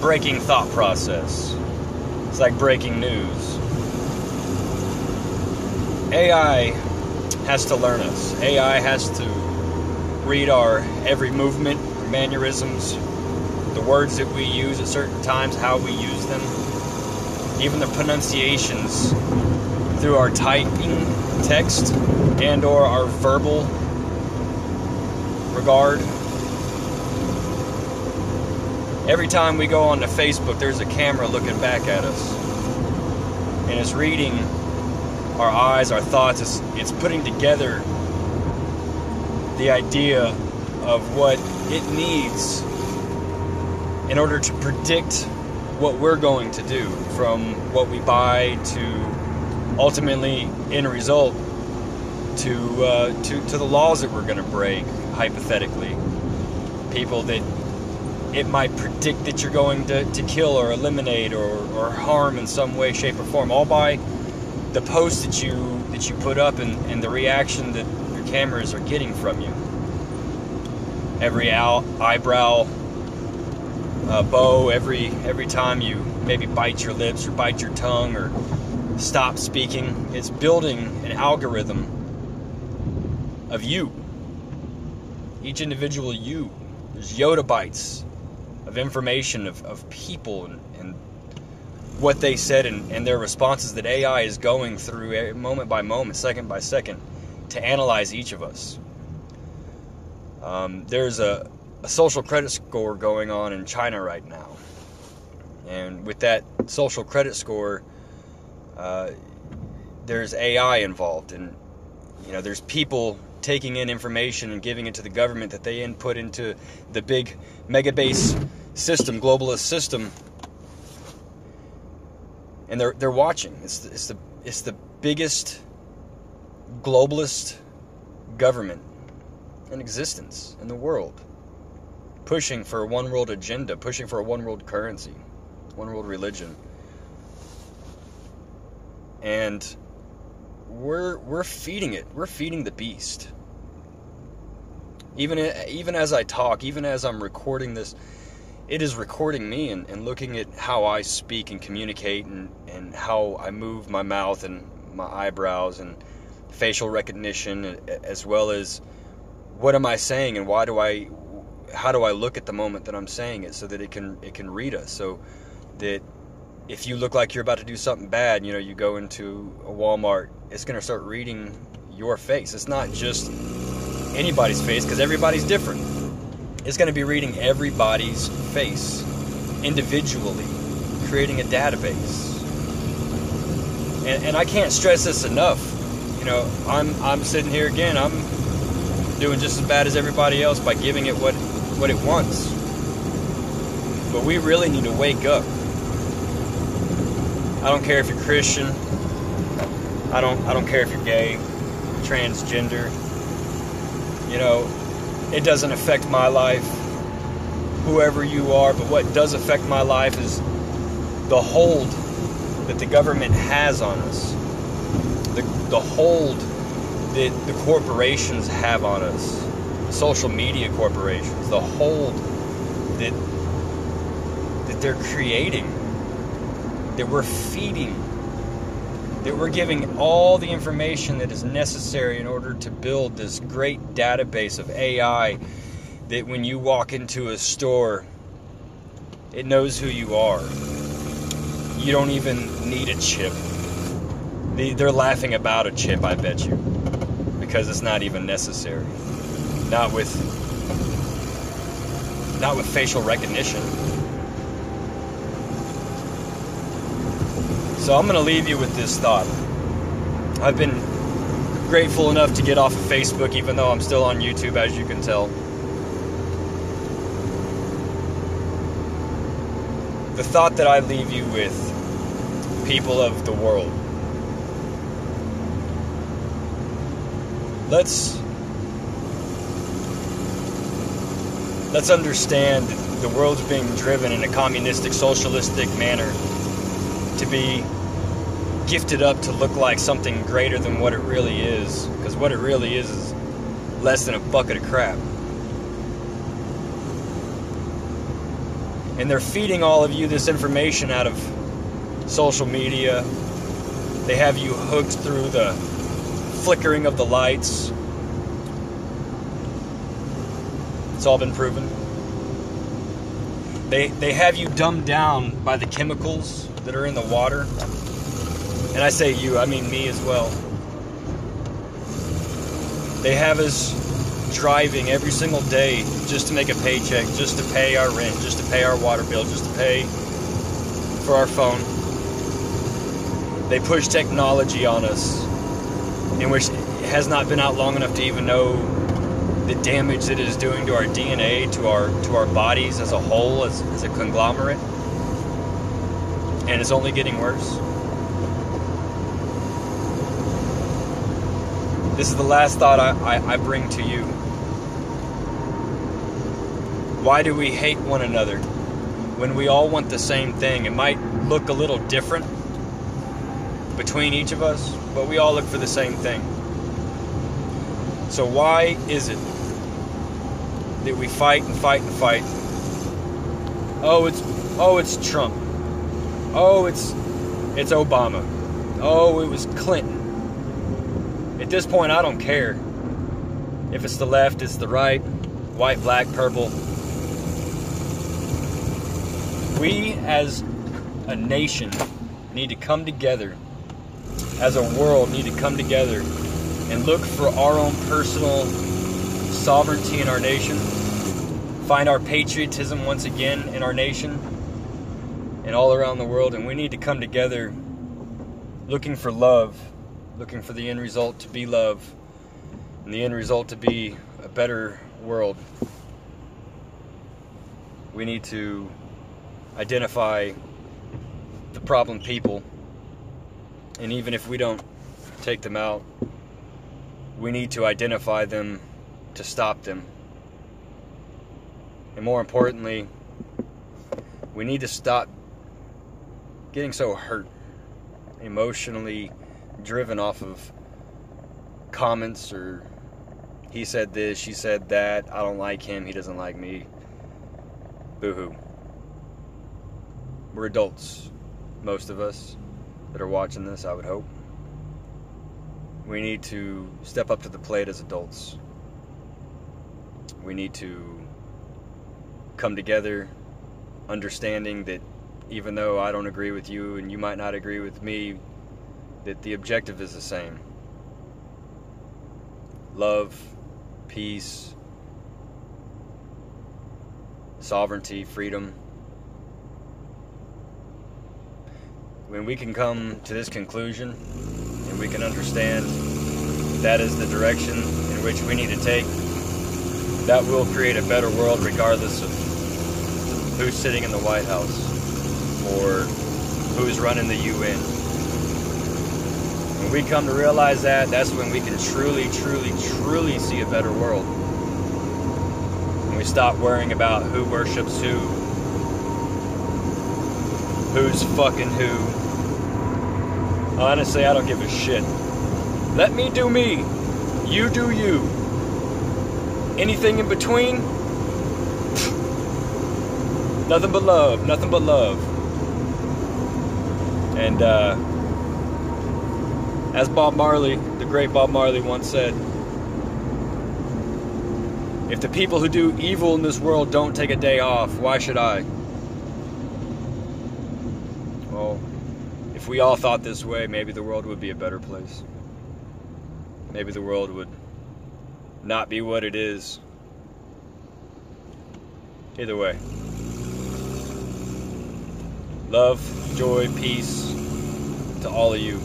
breaking thought process. It's like breaking news. AI has to learn us. AI has to read our every movement, our mannerisms, the words that we use at certain times, how we use them, even the pronunciations through our typing text and or our verbal regard. Every time we go onto Facebook, there's a camera looking back at us, and it's reading our eyes, our thoughts. It's putting together the idea of what it needs in order to predict what we're going to do, from what we buy to ultimately, in result, to the laws that we're going to break, hypothetically. People that it might predict that you're going to kill or eliminate or harm in some way, shape, or form, all by the post that you put up and the reaction that your cameras are getting from you. Every eyebrow bow, every time you maybe bite your lips or bite your tongue or stop speaking, it's building an algorithm of you. Each individual you. There's yottabytes of information of people and what they said and their responses that AI is going through moment by moment, second by second, to analyze each of us. There's a social credit score going on in China right now. And with that social credit score, there's AI involved. And, there's people taking in information and giving it to the government that they input into the big mega-base system, globalist system. And they're watching. It's the biggest globalist government in existence in the world, pushing for a one world agenda, pushing for a one world currency, one world religion. And we're feeding it. We're feeding the beast. Even as I talk, even as I'm recording this, it is recording me and looking at how I speak and communicate and how I move my mouth and my eyebrows and facial recognition, as well as what am I saying and how do I look at the moment that I'm saying it, so that it can read us, so that if you look like you're about to do something bad, you go into a Walmart, it's going to start reading your face. It's not just anybody's face, because everybody's different. It's going to be reading everybody's face individually, creating a database. And I can't stress this enough. I'm sitting here again. I'm doing just as bad as everybody else by giving it what it wants. But we really need to wake up. I don't care if you're Christian. I don't care if you're gay, transgender. It doesn't affect my life, whoever you are, but what does affect my life is the hold that the government has on us, the hold that the corporations have on us, social media corporations, the hold that they're creating, that we're feeding, that we're giving all the information that is necessary in order to build this great database of AI, that when you walk into a store, it knows who you are. You don't even need a chip. They're laughing about a chip, I bet you, because it's not even necessary. Not with facial recognition. So I'm going to leave you with this thought. I've been grateful enough to get off of Facebook, even though I'm still on YouTube, as you can tell. The thought that I leave you with, people of the world. Let's understand that the world's being driven in a communistic, socialistic manner to be gifted up to look like something greater than what it really is. Because what it really is less than a bucket of crap. And they're feeding all of you this information out of social media. They have you hooked through the flickering of the lights. It's all been proven. They have you dumbed down by the chemicals that are in the water. And I say you, I mean me as well. They have us driving every single day just to make a paycheck, just to pay our rent, just to pay our water bill, just to pay for our phone. They push technology on us, in which it has not been out long enough to even know the damage that it is doing to our DNA, to our bodies as a whole, as a conglomerate. And it's only getting worse. This is the last thought I bring to you. Why do we hate one another when we all want the same thing? It might look a little different between each of us, but we all look for the same thing. So why is it that we fight and fight and fight? Oh, it's Trump. Oh, it's Obama. Oh, it was Clinton. At this point, I don't care if it's the left, it's the right, white, black, purple. We as a nation need to come together, as a world need to come together and look for our own personal sovereignty in our nation, find our patriotism once again in our nation and all around the world. And we need to come together looking for love, looking for the end result to be love, and the end result to be a better world. We need to identify the problem people, and even if we don't take them out, we need to identify them to stop them. And more importantly, we need to stop getting so hurt, emotionally driven off of comments or he said this, she said that, I don't like him, he doesn't like me. Boo-hoo. We're adults, most of us that are watching this, I would hope. We need to step up to the plate as adults. We need to come together, understanding that even though I don't agree with you and you might not agree with me, that the objective is the same. Love, peace, sovereignty, freedom. When we can come to this conclusion and we can understand that is the direction in which we need to take, that will create a better world regardless of who's sitting in the White House or who's running the UN. When we come to realize that, that's when we can truly, truly, truly see a better world. When we stop worrying about who worships who, who's fucking who. Honestly, I don't give a shit. Let me do me. You do you. Anything in between? Nothing but love. Nothing but love. And as Bob Marley, the great Bob Marley once said, if the people who do evil in this world don't take a day off, why should I? Well, if we all thought this way, maybe the world would be a better place. Maybe the world would not be what it is. Either way. Love, joy, peace to all of you.